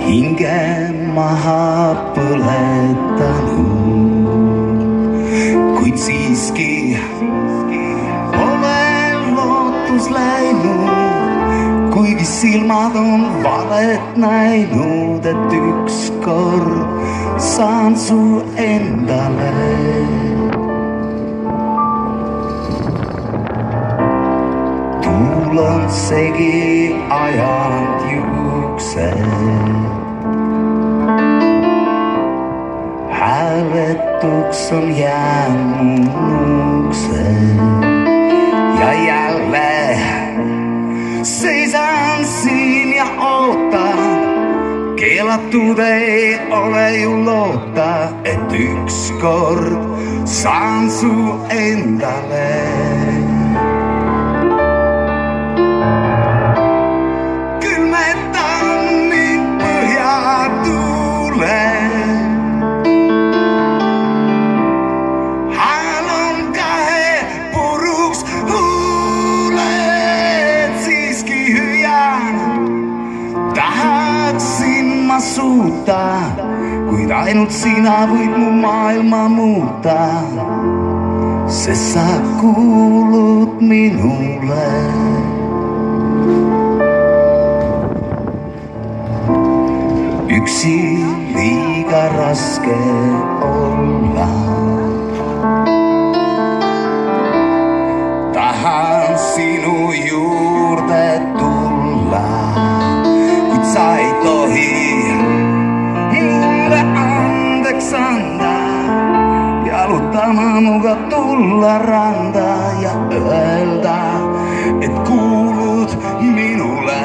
Hinge maha põletanud, kuid siiski olen lootus läinud, kuigi silmad on valet näinud, et ükskord saan su endale. Tuul on segi ajanud juuksed, hääletuks on jäänud uksed ja jälle seisan siin ja ootan. Keelatud ei ole ju loota, et ükskord saan su endale. Kuid ainult sina võid mu maailma muuta, sest sa kuulud minule. Üksi liiga raske olla, tahan sinu juurde tulla, kuid sa ei tohi anda, jalutama muga tulla randa ja öelda, et kuulud minule.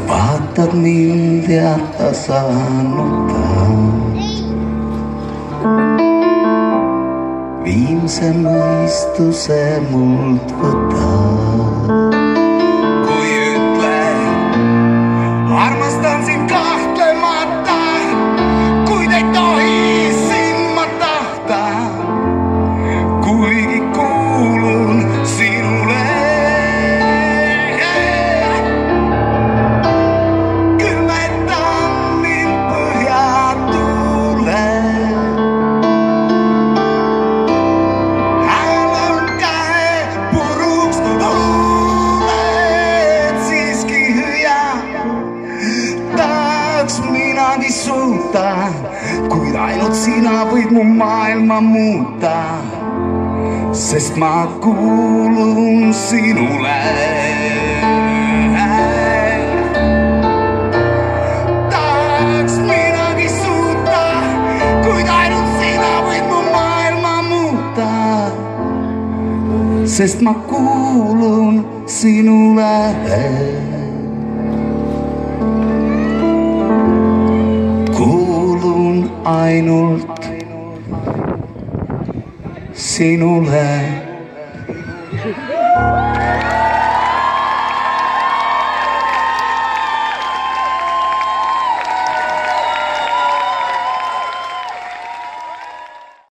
Vaatad mind ja tasannuta, viimse mõistuse mult võta. Kui ütle, armastan sind kahtlemata, kuid ei tohi sind ma tahta, kuigi kuulun sinule. Kuid ainult sina võid mu maailma muuta, sest ma kuulun sinule. Tahaks minagi suuta, kuid ainult sina võid mu maailma muuta, sest ma kuulun sinule. Ainult sinule.